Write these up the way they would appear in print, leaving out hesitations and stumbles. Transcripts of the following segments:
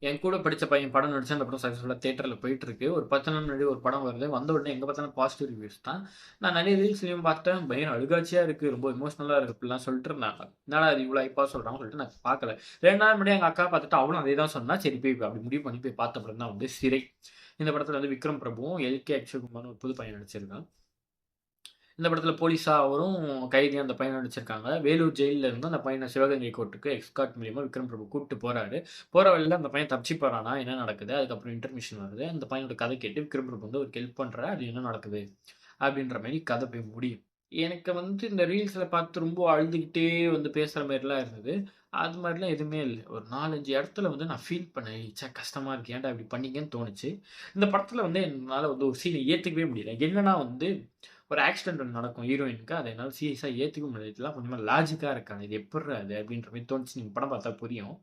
என் கூட படிச்ச பையன் படம் நடிச்சு அந்த படம் சக்சஸ்ஃபுல்லா தியேட்டர்ல போயிட்டுருக்கு. ஒரு 10 நாள் முன்னாடி ஒரு படம் வருது. வந்த உடனே எங்க பார்த்தாலும் பாசிட்டிவ் ரிவ்யூஸ் தான். நான் நெறைய ரீல்ஸ்லயும் பார்த்தேன். பயங்கர அழுகாட்சியா இருக்கு. ரொம்ப எமோஷனலா இருக்கு. இப்படிலாம் சொல்லிட்டு இருந்தாங்க. என்னடா இது இவ்வளோ ஹைப்பா சொல்றாங்கன்னு சொல்லிட்டு நான் பார்க்கல. 2 நாள் முன்னாடி எங்க அக்கா பார்த்துட்டு அவளும் அதே தான் சொன்னா. சரி போய் அப்படி முடிவு பண்ணி போய் பார்த்த படம் தான் வந்து சிறை. இந்த படத்துல வந்து விக்ரம் பிரபுவும், எல்.கே. அக்ஷய்குமார்னு ஒரு புது பையன் நடிச்சிருக்கான். இந்த படத்துல போலீஸா அவரும், கைதியா அந்த பையனும் நடிச்சிருக்காங்க. வேலூர் ஜெயில்ல இருந்து அந்த பையன சிவகங்கை கோர்ட்டுக்கு எஸ்கார்ட் மூலியமா விக்ரம் பிரபு கூட்டிட்டு போறாரு. போற வழியில அந்த பையன் தப்பிச்சு போறானா, என்ன நடக்குது? அதுக்கப்புறம் இன்டர்மிஷன் வருது. அந்த பையனோட கதை கேட்டு விக்ரம் பிரபு வந்து அவருக்கு ஹெல்ப் பண்றாரு. அது என்ன நடக்குது? அப்படின்ற மாரி கதை போய் முடியும். எனக்கு வந்து இந்த ரீல்ஸ்ல பார்த்து ரொம்ப அழுதுகிட்டே வந்து பேசுற மாரிலாம் இருந்தது. அது மாரிலாம் எதுவுமே இல்ல. ஒரு 4, 5 இடத்துல வந்து நான் ஃபீல் பண்ணேன். ச்சே கஷ்டமா இருக்கு. ஏன்டா இப்படி பண்ணீங்கன்னு தோணுச்சு. இந்த படத்துல வந்து என்னால வந்து ஒரு சீன ஏத்துக்கவே முடியல. என்னன்னா வந்து ஒரு ஆக்சிடென்ட் ஒண்ணு நடக்கும் ஹீரோயினுக்கு. அத என்னால சீரியஸா ஏத்துக்க முடியல. இதெல்லாம் கொஞ்சமா லாஜிக்கா இருக்காது. இது எப்புட்றா இது? அப்படின்ற மாரி தோணுச்சு. நீங்க படம் பார்த்தா புரியும்.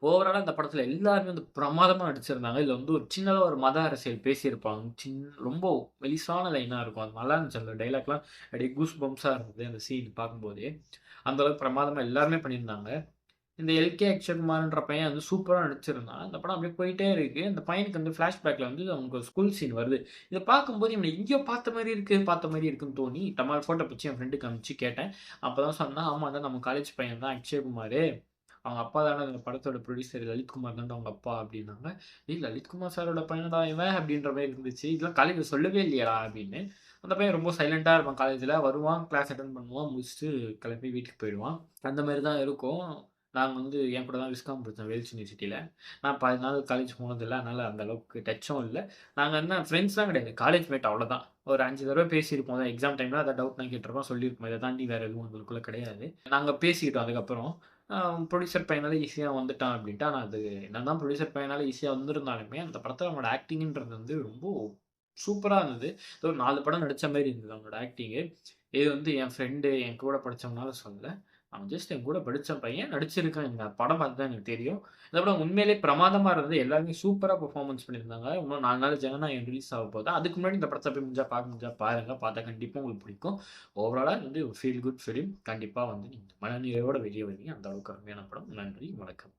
ஓவராலா இந்த படத்துல எல்லாருமே வந்து பிரமாதமா நடிச்சிருந்தாங்க. இதுல வந்து ஒரு சின்னதா ஒரு மத அரசியல் பேசியிருப்பாங்க. ரொம்ப மெலிசான லைனா இருக்கும். அது நல்லா இருந்துச்சு. அந்த டயலாக்லாம் அப்படியே கூஸ் பம்ப்ஸா இருந்தது. அந்த சீன் பார்க்கும்போதே. அந்த அளவுக்கு பிரமாதமா எல்லாருமே பண்ணியிருந்தாங்க. இந்த எல்.கே. அக்ஷய்குமார்ன்ற பையன் வந்து சூப்பரா நடிச்சிருந்தான். அந்த படம் அப்படியே போயிட்டே இருக்கு. அந்த பையனுக்கு வந்து ஃபிளாஷ்பேக்ல வந்து அவனுக்கு ஒரு ஸ்கூல் சீன் வருது. இத பார்க்கும்போது இவன எங்கேயோ பார்த்த மாரி இருக்கு, பார்த்த மாரி இருக்குன்னு தோணி, டமால் ஃபோட்டோ பிடிச்சு என் ஃப்ரெண்டுக்கு அனுப்பிச்சு கேட்டேன். அப்பதான் சொன்னான், "ஆமா அதான் நம்ம காலேஜ் பையன் தான் அக்ஷய்குமாரு. அவங்க அப்பா தானே அந்த படத்தோட ப்ரொடியூசர் லலித்குமார் தான்டா அவங்க அப்பா" அப்படின்னாங்க. "ஏய் லலித்குமார் சாரோட பையனடா இவன்" அப்படின்ற மாரி இருந்துச்சு. "இதெல்லாம் காலேஜ்ல சொல்லவே இல்லையேடா" அப்படின்னு. அந்த பையன் ரொம்ப சைலன்ட்டா இருப்பான் காலேஜ்ல. வருவான், கிளாஸ் அட்டெண்ட் பண்ணுவான், முடிச்சுட்டு கிளம்பி வீட்டுக்கு போயிடுவான். அந்த மாரி தான் இருக்கும். நாங்க வந்து என் கூட தான் விஸ்காம் படிச்சோம் வேல்ஸ் யூனிவர்சிட்டில. நான் 10 நாள் காலேஜ் போனதில்ல. அதனால அந்த அளவுக்கு டச்சும் இல்ல. நாங்க என்ன ஃப்ரெண்ட்ஸ்லாம் கிடையாது. காலேஜ் மேட் அவ்வளோதான். ஒரு 5 தடவ பேசியிருப்போம். அதான் எக்ஸாம் டைம்ல ஏதாவது டவுட்னா கேட்டுருப்போம், சொல்லியிருப்போம். இத தாண்டி வேற எதுவும் எங்களுக்குள்ள கிடையாது. நாங்க பேசிக்கிட்டோம் அதுக்கப்புறம். அ புரொடியூசர் பையனால ஈஸியா வந்துட்டான் அப்டின்ட்டு. ஆனா அது என்னதான் புரொடியூசர் பையனால ஈஸியா வந்திருந்தாலுமே, அந்த படத்துல அவனோட ஆக்டிங்ன்றது வந்து ரொம்ப சூப்பரா இருந்தது. ஏதோ ஒரு 4 படம் நடிச்ச மாரி இருந்தது அவனோட ஆக்டிங்கு. இது வந்து என் ஃப்ரெண்டு என் கூட படிச்சவனால சொல்லல. அவன் ஜஸ்ட் என் கூட படிச்ச பையன். நடிச்சிருக்கான். எனக்கு படம் பார்த்து தான் எனக்கு தெரியும். இந்த படம் உண்மையிலேயே பிரமாதமா இருந்தது. எல்லாருமே சூப்பரா பெர்ஃபார்மன்ஸ் பண்ணியிருந்தாங்க. இன்னும் 4 நாள் ஜனநாயகம் ரிலீஸ் ஆக போது. அதுக்கு முன்னாடி இந்த படத்த போய் பார்க்க முடிஞ்சா பாருங்க. பார்த்தா கண்டிப்பா உங்களுக்கு பிடிக்கும். ஓவராலா இது வந்து ஒரு ஃபீல் குட் ஃபிலிம். கண்டிப்பா வந்து நீங்க மனநிறைவோட வெளிய வருவீங்க. அந்த அளவுக்கு அருமையான படம். நன்றி, வணக்கம்.